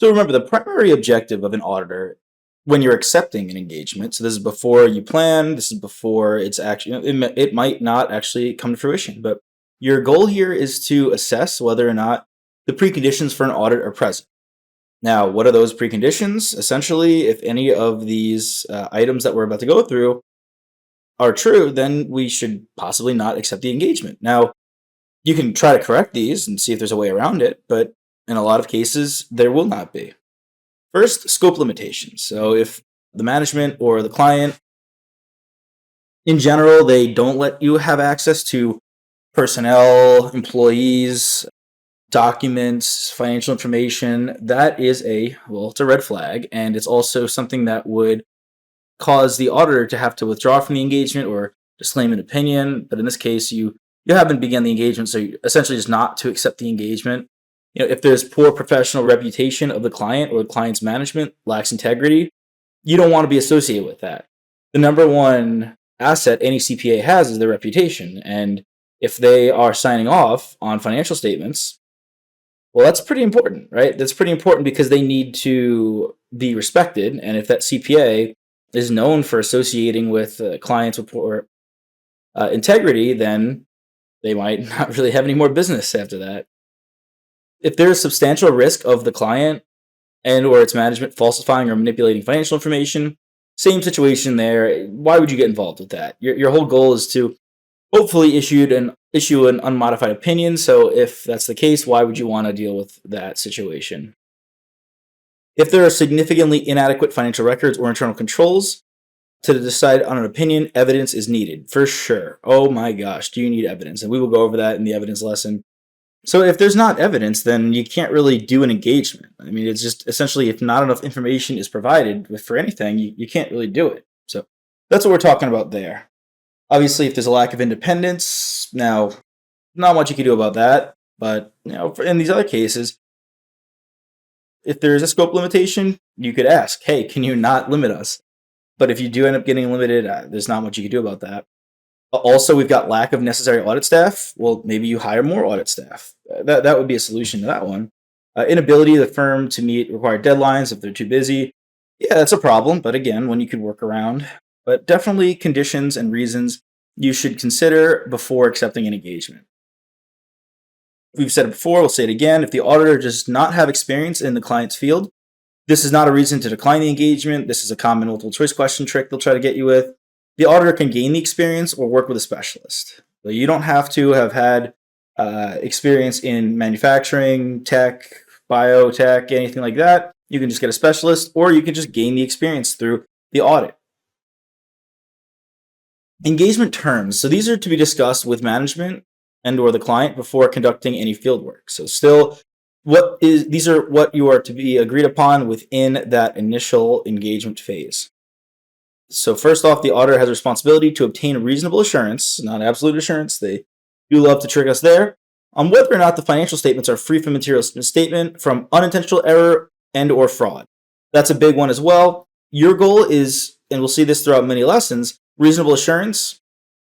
So remember, the primary objective of an auditor when you're accepting an engagement, so this is before you plan, this is before it's actually, it might not actually come to fruition, but your goal here is to assess whether or not the preconditions for an audit are present. Now, what are those preconditions? Essentially, if any of these items that we're about to go through are true, then we should possibly not accept the engagement. Now, you can try to correct these and see if there's a way around it, but in a lot of cases, there will not be. First, scope limitations. So if the management or the client, in general, they don't let you have access to personnel, employees, documents, financial information, that is it's a red flag. And it's also something that would cause the auditor to have to withdraw from the engagement or disclaim an opinion. But in this case, you haven't begun the engagement, so you essentially just not to accept the engagement. If there's poor professional reputation of the client or the client's management lacks integrity, you don't want to be associated with that. The number one asset any CPA has is their reputation. And if they are signing off on financial statements, well, that's pretty important, right? That's pretty important because they need to be respected. And if that CPA is known for associating with clients with poor integrity, then they might not really have any more business after that. If there's substantial risk of the client and or its management falsifying or manipulating financial information, same situation there. Why would you get involved with that? Your whole goal is to hopefully issue an unmodified opinion. So if that's the case, why would you want to deal with that situation? If there are significantly inadequate financial records or internal controls to decide on an opinion, evidence is needed for sure. Oh my gosh, do you need evidence? And we will go over that in the evidence lesson. So if there's not evidence, then you can't really do an engagement. I mean, it's just essentially if not enough information is provided for anything, you can't really do it. So that's what we're talking about there. Obviously, if there's a lack of independence, now, not much you can do about that. But in these other cases, if there's a scope limitation, you could ask, hey, can you not limit us? But if you do end up getting limited, there's not much you can do about that. Also, we've got lack of necessary audit staff. Well, maybe you hire more audit staff. That would be a solution to that one. Inability of the firm to meet required deadlines if they're too busy. Yeah, that's a problem, but again, one you could work around. But definitely conditions and reasons you should consider before accepting an engagement. We've said it before, we'll say it again. If the auditor does not have experience in the client's field, this is not a reason to decline the engagement. This is a common multiple choice question trick they'll try to get you with. The auditor can gain the experience or work with a specialist. So you don't have to have had experience in manufacturing, tech, biotech, anything like that. You can just get a specialist, or you can just gain the experience through the audit. Engagement terms. So these are to be discussed with management and or the client before conducting any field work. So still, these are what you are to be agreed upon within that initial engagement phase. So first off, the auditor has a responsibility to obtain reasonable assurance, not absolute assurance. They do love to trick us there, on whether or not the financial statements are free from material misstatement, from unintentional error and or fraud. That's a big one as well. Your goal is, and we'll see this throughout many lessons, reasonable assurance,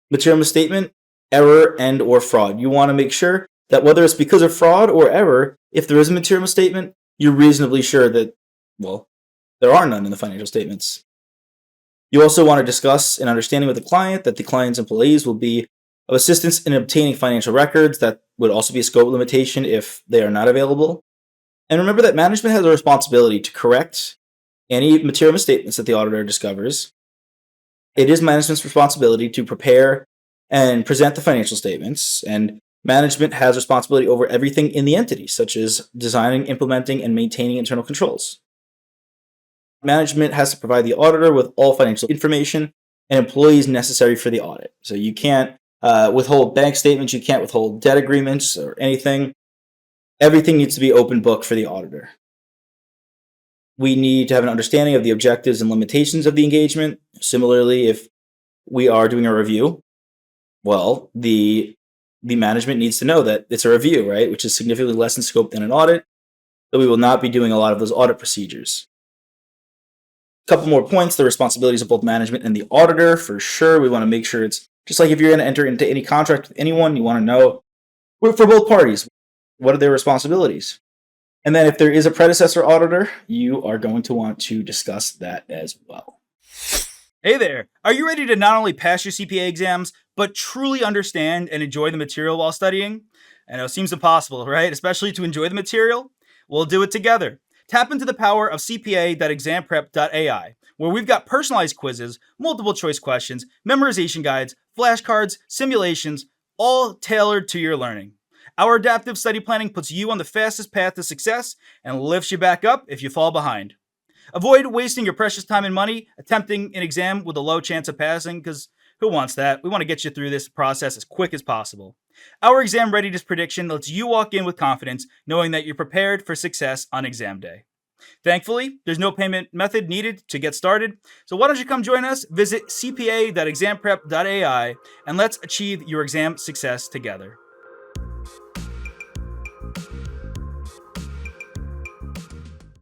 material misstatement, error, and or fraud. You want to make sure that whether it's because of fraud or error, if there is a material misstatement, you're reasonably sure that, well, there are none in the financial statements. You also want to discuss an understanding with the client that the client's employees will be of assistance in obtaining financial records. That would also be a scope limitation if they are not available. And remember that management has a responsibility to correct any material misstatements that the auditor discovers. It is management's responsibility to prepare and present the financial statements, and management has responsibility over everything in the entity, such as designing, implementing, and maintaining internal controls. Management has to provide the auditor with all financial information and employees necessary for the audit. So you can't withhold bank statements, you can't withhold debt agreements or anything. Everything needs to be open book for the auditor. We need to have an understanding of the objectives and limitations of the engagement. Similarly, if we are doing a review, well, the management needs to know that it's a review, right? Which is significantly less in scope than an audit. So we will not be doing a lot of those audit procedures. A couple more points, the responsibilities of both management and the auditor, for sure. We want to make sure it's just like if you're going to enter into any contract with anyone, you want to know for both parties, what are their responsibilities? And then if there is a predecessor auditor, you are going to want to discuss that as well. Hey there! Are you ready to not only pass your CPA exams, but truly understand and enjoy the material while studying? I know it seems impossible, right? Especially to enjoy the material? We'll do it together. Tap into the power of CPA.examprep.ai, where we've got personalized quizzes, multiple choice questions, memorization guides, flashcards, simulations, all tailored to your learning. Our adaptive study planning puts you on the fastest path to success and lifts you back up if you fall behind. Avoid wasting your precious time and money attempting an exam with a low chance of passing, because who wants that? We want to get you through this process as quick as possible. Our exam readiness prediction lets you walk in with confidence, knowing that you're prepared for success on exam day. Thankfully, there's no payment method needed to get started, so why don't you come join us? Visit cpa.examprep.ai and let's achieve your exam success together.